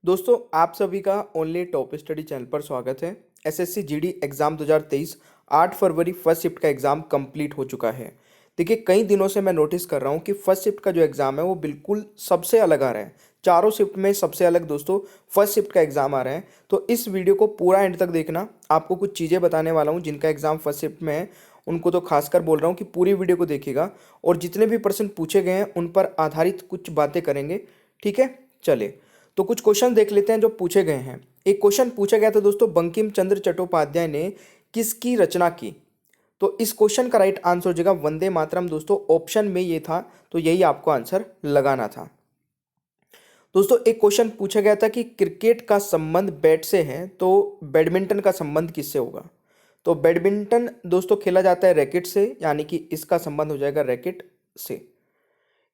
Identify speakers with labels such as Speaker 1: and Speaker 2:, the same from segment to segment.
Speaker 1: दोस्तों आप सभी का ओनली टॉप स्टडी चैनल पर स्वागत है। एसएससी जीडी एग्ज़ाम 2023 8 फरवरी फर्स्ट शिफ्ट का एग्ज़ाम कंप्लीट हो चुका है। देखिए कई दिनों से मैं नोटिस कर रहा हूँ कि फर्स्ट शिफ्ट का जो एग्ज़ाम है वो बिल्कुल सबसे अलग आ रहा है। चारों शिफ्ट में सबसे अलग दोस्तों फर्स्ट शिफ्ट का एग्ज़ाम आ रहा है। तो इस वीडियो को पूरा एंड तक देखना। आपको कुछ चीज़ें बताने वाला हूँ जिनका एग्ज़ाम फर्स्ट शिफ्ट में है, उनको तो खासकर बोल रहा हूँ कि पूरी वीडियो को देखिएगा और जितने भी प्रश्न पूछे गए हैं उन पर आधारित कुछ बातें करेंगे। ठीक है, चलिए तो कुछ क्वेश्चन देख लेते हैं जो पूछे गए हैं। एक क्वेश्चन पूछा गया था दोस्तों, बंकिम चंद्र चट्टोपाध्याय ने किसकी रचना की? तो इस क्वेश्चन का राइट आंसर हो जाएगा वंदे मातरम। दोस्तों ऑप्शन में ये था तो यही आपको आंसर लगाना था। दोस्तों एक क्वेश्चन पूछा गया था कि क्रिकेट का संबंध बैट से है तो बैडमिंटन का संबंध किससे होगा? तो बैडमिंटन दोस्तों खेला जाता है रैकेट से, यानी कि इसका संबंध हो जाएगा रैकेट से।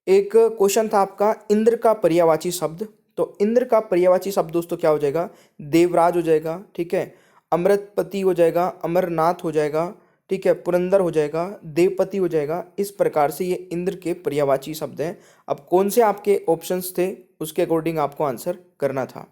Speaker 1: एक क्वेश्चन था आपका इंद्र का पर्यायवाची शब्द। तो इंद्र का पर्यायवाची शब्द दोस्तों क्या हो जाएगा? देवराज हो जाएगा, ठीक है, अमृतपति हो जाएगा, अमरनाथ हो जाएगा, ठीक है, पुरंदर हो जाएगा, देवपति हो जाएगा। इस प्रकार से ये इंद्र के पर्यायवाची शब्द हैं। अब कौन से आपके ऑप्शंस थे उसके अकॉर्डिंग आपको आंसर करना था।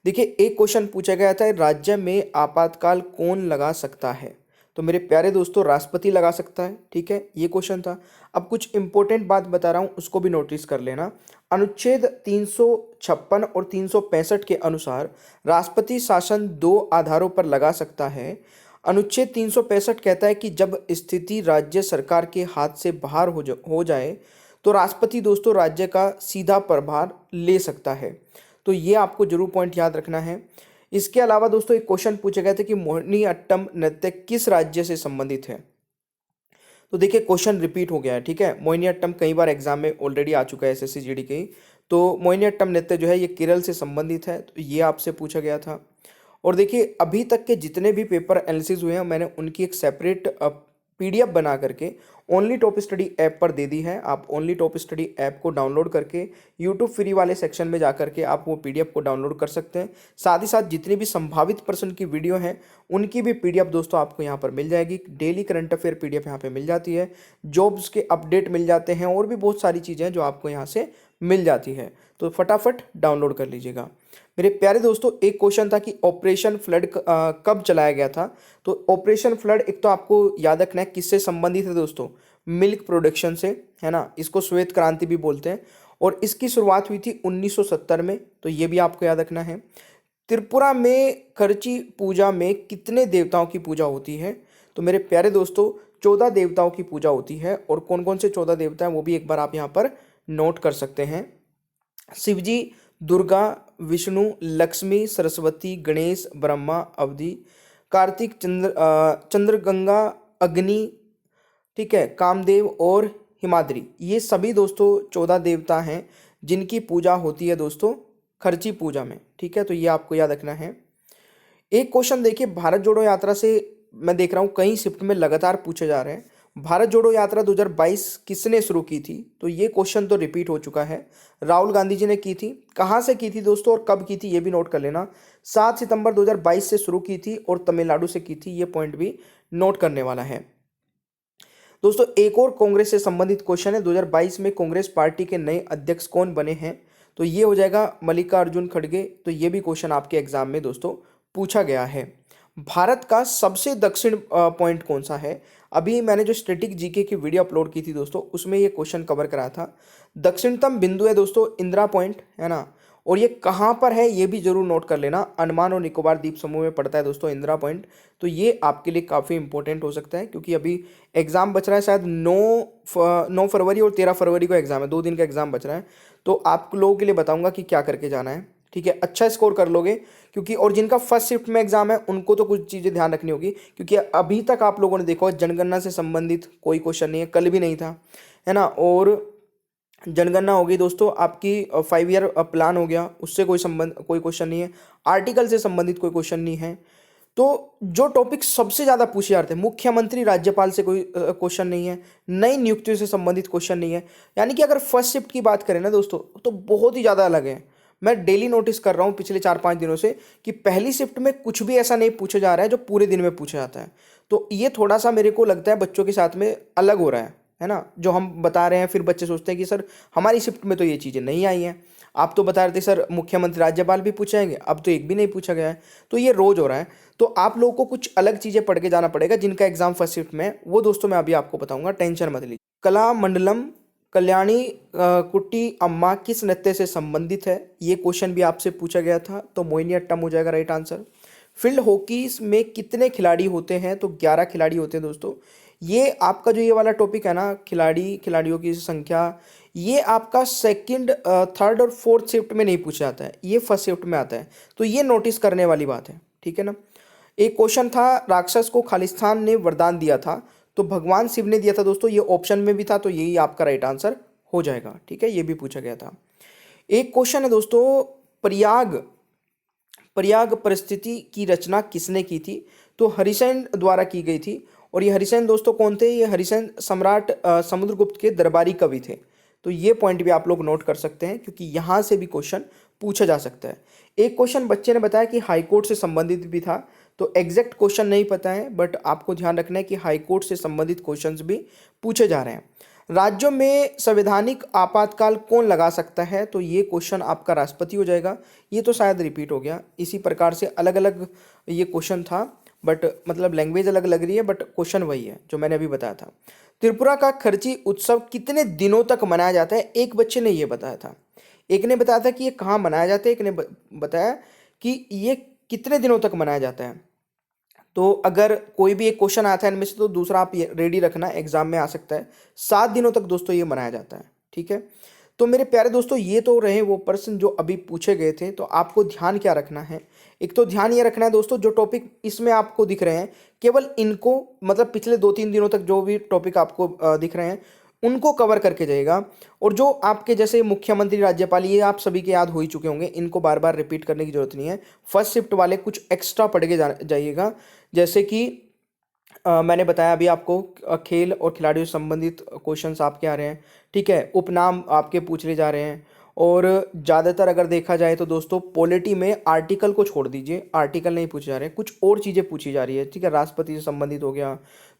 Speaker 1: देखिए एक क्वेश्चन पूछा गया था, राज्य में आपातकाल कौन लगा सकता है? तो मेरे प्यारे दोस्तों राष्ट्रपति लगा सकता है, ठीक है, ये क्वेश्चन था। अब कुछ इंपॉर्टेंट बात बता रहा हूँ उसको भी नोटिस कर लेना। अनुच्छेद 356 और 365 के अनुसार राष्ट्रपति शासन दो आधारों पर लगा सकता है। अनुच्छेद 365 कहता है कि जब स्थिति राज्य सरकार के हाथ से बाहर हो जाए तो राष्ट्रपति दोस्तों राज्य का सीधा प्रभार ले सकता है। तो ये आपको जरूर पॉइंट याद रखना है। इसके अलावा दोस्तों एक क्वेश्चन पूछा गया था कि मोहिनीअट्टम नृत्य किस राज्य से संबंधित है? तो देखिए क्वेश्चन रिपीट हो गया है, ठीक है। मोहिनीअट्टम कई बार एग्जाम में ऑलरेडी आ चुका है एसएससी जीडी के। तो मोहिनीअट्टम नृत्य जो है ये केरल से संबंधित है, तो ये आपसे पूछा गया था। और देखिए अभी तक के जितने भी पेपर एनालिसिस हुए हैं मैंने उनकी एक सेपरेट पीडीएफ बना करके ओनली टॉप स्टडी ऐप पर दे दी है। आप ओनली टॉप स्टडी ऐप को डाउनलोड करके यूट्यूब फ्री वाले सेक्शन में जा करके आप वो पीडीएफ को डाउनलोड कर सकते हैं। साथ ही साथ जितनी भी संभावित प्रश्न की वीडियो हैं उनकी भी पीडीएफ दोस्तों आपको यहाँ पर मिल जाएगी। डेली करंट अफेयर पीडीएफ यहाँ पे मिल जाती है, जॉब्स के अपडेट मिल जाते हैं और भी बहुत सारी चीज़ें हैं जो आपको यहाँ से मिल जाती है। तो फटाफट डाउनलोड कर लीजिएगा। मेरे प्यारे दोस्तों एक क्वेश्चन था कि ऑपरेशन फ्लड कब चलाया गया था? तो ऑपरेशन फ्लड एक तो आपको याद रखना है किससे संबंधित है दोस्तों? मिल्क प्रोडक्शन से, है ना। इसको श्वेत क्रांति भी बोलते हैं और इसकी शुरुआत हुई थी 1970 में, तो ये भी आपको याद रखना है। त्रिपुरा में खर्ची पूजा में कितने देवताओं की पूजा होती है? तो मेरे प्यारे दोस्तों 14 देवताओं की पूजा होती है। और कौन कौन से 14 देवता हैं वो भी एक बार आप यहाँ पर नोट कर सकते हैं। शिवजी, दुर्गा, विष्णु, लक्ष्मी, सरस्वती, गणेश, ब्रह्मा, अवधि, कार्तिक, चंद्रगंगा, अग्नि, ठीक है, कामदेव और हिमाद्री। ये सभी दोस्तों 14 देवता हैं जिनकी पूजा होती है दोस्तों खर्ची पूजा में, ठीक है। तो ये आपको याद रखना है। एक क्वेश्चन देखिए, भारत जोड़ो यात्रा से मैं देख रहा हूँ कई शिफ्ट में लगातार पूछे जा रहे हैं। भारत जोड़ो यात्रा 2022 किसने शुरू की थी? तो ये क्वेश्चन तो रिपीट हो चुका है। राहुल गांधी जी ने की थी। कहाँ से की थी दोस्तों और कब की थी ये भी नोट कर लेना। 7 सितंबर 2022 से शुरू की थी और तमिलनाडु से की थी, ये पॉइंट भी नोट करने वाला है। दोस्तों एक और कांग्रेस से संबंधित क्वेश्चन है, 2022 में कांग्रेस पार्टी के नए अध्यक्ष कौन बने हैं? तो ये हो जाएगा मल्लिकार्जुन खड़गे। तो ये भी क्वेश्चन आपके एग्जाम में दोस्तों पूछा गया है। भारत का सबसे दक्षिण पॉइंट कौन सा है? अभी मैंने जो स्टैटिक जीके की वीडियो अपलोड की थी दोस्तों उसमें ये क्वेश्चन कवर करा था। दक्षिणतम बिंदु है दोस्तों इंदिरा पॉइंट, है ना। और ये कहाँ पर है ये भी जरूर नोट कर लेना। अंडमान और निकोबार द्वीप समूह में पड़ता है दोस्तों इंदिरा पॉइंट। तो ये आपके लिए काफ़ी इंपॉर्टेंट हो सकता है क्योंकि अभी एग्जाम बच रहा है शायद 9 फरवरी और 13 फरवरी को एग्जाम है, 2 दिन का एग्जाम बच रहा है। तो आप लोगों के लिए बताऊंगा कि क्या करके जाना है, ठीक है। अच्छा स्कोर कर लोगे क्योंकि और जिनका फर्स्ट शिफ्ट में एग्जाम है उनको तो कुछ चीज़ें ध्यान रखनी होगी क्योंकि अभी तक आप लोगों ने देखा जनगणना से संबंधित कोई क्वेश्चन नहीं है, कल भी नहीं था, है ना। और जनगणना हो गई दोस्तों आपकी, 5 ईयर प्लान हो गया, उससे कोई क्वेश्चन नहीं है। आर्टिकल से संबंधित कोई क्वेश्चन नहीं है। तो जो टॉपिक सबसे ज़्यादा पूछे जाते हैं, मुख्यमंत्री राज्यपाल से कोई क्वेश्चन नहीं है, नई नियुक्तियों से संबंधित क्वेश्चन नहीं है। यानी कि अगर फर्स्ट शिफ्ट की बात करें ना दोस्तों तो बहुत ही ज़्यादा अलग है। मैं डेली नोटिस कर रहा हूँ पिछले 4-5 दिनों से कि पहली शिफ्ट में कुछ भी ऐसा नहीं पूछा जा रहा है जो पूरे दिन में पूछा जाता है। तो ये थोड़ा सा मेरे को लगता है बच्चों के साथ में अलग हो रहा है ना। जो हम बता रहे हैं फिर बच्चे सोचते हैं कि सर हमारी शिफ्ट में तो ये चीज़ें नहीं आई हैं। आप तो बता रहे थे सर मुख्यमंत्री राज्यपाल भी पूछे जाएंगे, अब तो एक भी नहीं पूछा गया है, तो ये रोज हो रहा है। तो आप लोगों को कुछ अलग चीजें पढ़ के जाना पड़ेगा जिनका एग्जाम फर्स्ट शिफ्ट में है, वो दोस्तों मैं अभी आपको बताऊंगा, टेंशन मत लीजिए। कला मंडलम कल्याणी कुट्टी अम्मा किस नृत्य से संबंधित है, ये क्वेश्चन भी आपसे पूछा गया था, तो मोहिनीअट्टम हो जाएगा राइट आंसर। फील्ड हॉकी में कितने खिलाड़ी होते हैं, तो 11 खिलाड़ी होते हैं दोस्तों। ये आपका जो ये वाला टॉपिक है ना, खिलाड़ियों की संख्या, ये आपका सेकंड थर्ड और फोर्थ शिफ्ट में नहीं पूछा जाता है, ये फर्स्ट शिफ्ट में आता है, तो ये नोटिस करने वाली बात है, ठीक है ना। एक क्वेश्चन था, राक्षस को खालिस्तान ने वरदान दिया था, तो भगवान शिव ने दिया था दोस्तों, ये ऑप्शन में भी था, तो यही आपका राइट आंसर हो जाएगा, ठीक है, ये भी पूछा गया था। एक क्वेश्चन है दोस्तों, प्रयाग प्रयाग परिस्थिति की रचना किसने की थी, तो हरिसेन द्वारा की गई थी। और ये हरिसेन दोस्तों कौन थे, ये हरिसेन सम्राट समुद्रगुप्त के दरबारी कवि थे। तो ये पॉइंट भी आप लोग नोट कर सकते हैं क्योंकि यहाँ से भी क्वेश्चन पूछा जा सकता है। एक क्वेश्चन बच्चे ने बताया कि हाईकोर्ट से संबंधित भी था, तो एग्जैक्ट क्वेश्चन नहीं पता है, बट आपको ध्यान रखना है कि हाईकोर्ट से संबंधित क्वेश्चंस भी पूछे जा रहे हैं। राज्यों में संवैधानिक आपातकाल कौन लगा सकता है, तो ये क्वेश्चन आपका राष्ट्रपति हो जाएगा। ये तो शायद रिपीट हो गया, इसी प्रकार से अलग अलग ये क्वेश्चन था, बट मतलब लैंग्वेज अलग लग रही है, बट क्वेश्चन वही है जो मैंने अभी बताया था। त्रिपुरा का खर्ची उत्सव कितने दिनों तक मनाया जाता है, एक बच्चे ने ये बताया था। एक ने बताया था कि ये कहाँ मनाया जाता है, एक ने बताया कि ये कितने दिनों तक मनाया जाता है। तो अगर कोई भी एक क्वेश्चन आता है इनमें से, तो दूसरा आप रेडी रखना, एग्जाम में आ सकता है। 7 दिनों तक दोस्तों ये मनाया जाता है, ठीक है। तो मेरे प्यारे दोस्तों, ये तो रहे वो प्रश्न जो अभी पूछे गए थे। तो आपको ध्यान क्या रखना है, एक तो ध्यान ये रखना है दोस्तों, जो टॉपिक इसमें आपको दिख रहे हैं केवल इनको, मतलब पिछले 2-3 दिनों तक जो भी टॉपिक आपको दिख रहे हैं उनको कवर करके जाएगा। और जो आपके जैसे मुख्यमंत्री राज्यपाल, ये आप सभी के याद हो ही चुके होंगे, इनको बार बार रिपीट करने की जरूरत नहीं है। फर्स्ट शिफ्ट वाले कुछ एक्स्ट्रा पढ़ के जाइएगा, जैसे कि मैंने बताया अभी आपको, खेल और खिलाड़ियों से संबंधित क्वेश्चंस आपके आ रहे हैं, ठीक है। उपनाम आपके पूछे जा रहे हैं। और ज़्यादातर अगर देखा जाए तो दोस्तों पॉलिटी में आर्टिकल को छोड़ दीजिए, आर्टिकल नहीं पूछे जा रहे हैं, कुछ और चीज़ें पूछी जा रही है, ठीक है। राष्ट्रपति से संबंधित हो गया,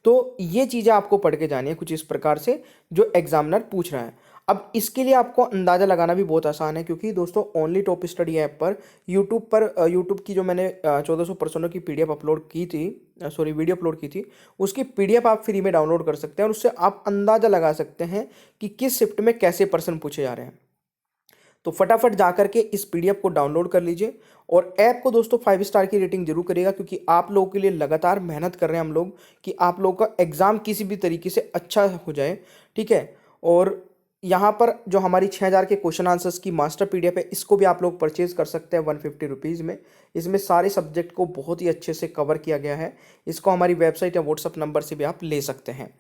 Speaker 1: तो ये चीज़ें आपको पढ़ के जानी है कुछ इस प्रकार से जो एग्जामिनर पूछ रहा है। अब इसके लिए आपको अंदाज़ा लगाना भी बहुत आसान है, क्योंकि दोस्तों ओनली टॉप स्टडी ऐप पर यूट्यूब की जो मैंने 1400 प्रश्नों की पीडीएफ अपलोड की थी, सॉरी वीडियो अपलोड की थी, उसकी पीडीएफ आप फ्री में डाउनलोड कर सकते हैं और उससे आप अंदाज़ा लगा सकते हैं कि किस शिफ्ट में कैसे प्रश्न पूछे जा रहे हैं। तो फटाफट जा करके इस पीडीएफ को डाउनलोड कर लीजिए और ऐप को दोस्तों 5 स्टार की रेटिंग जरूर करिएगा, क्योंकि आप लोगों के लिए लगातार मेहनत कर रहे हैं हम लोग कि आप लोगों का एग्ज़ाम किसी भी तरीके से अच्छा हो जाए, ठीक है। और यहाँ पर जो हमारी 6000 के क्वेश्चन आंसर्स की मास्टर पीडीएफ है, इसको भी आप लोग परचेज कर सकते हैं 150 रुपीज़ में। इसमें सारे सब्जेक्ट को बहुत ही अच्छे से कवर किया गया है। इसको हमारी वेबसाइट या व्हाट्सअप नंबर से भी आप ले सकते हैं।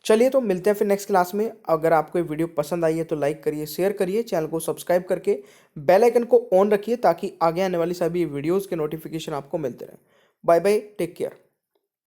Speaker 1: चलिए तो मिलते हैं फिर नेक्स्ट क्लास में। अगर आपको ये वीडियो पसंद आई है तो लाइक करिए, शेयर करिए, चैनल को सब्सक्राइब करके बेल आइकन को ऑन रखिए ताकि आगे आने वाली सभी वीडियोज़ के नोटिफिकेशन आपको मिलते रहें। Bye bye, take care.